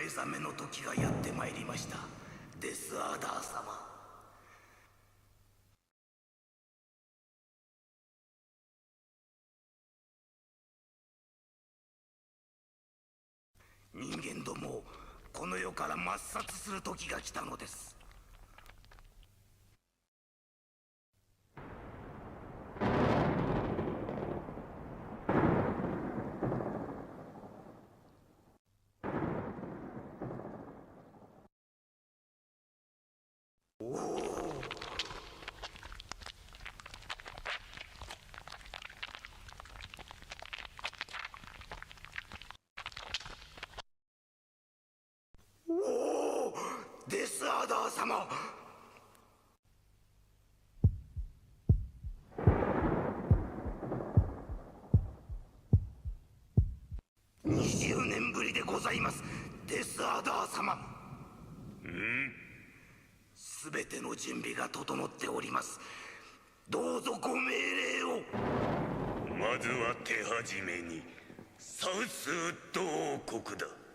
目覚めの時がやってまいりました。デスアーダー様。人間どもをこの世から抹殺する時が来たのです。デスアーダー様。20年ぶりでございます、デスアーダー様。全ての準備が整っております。どうぞご命令を。まずは手始めにサウスウッド王国だ。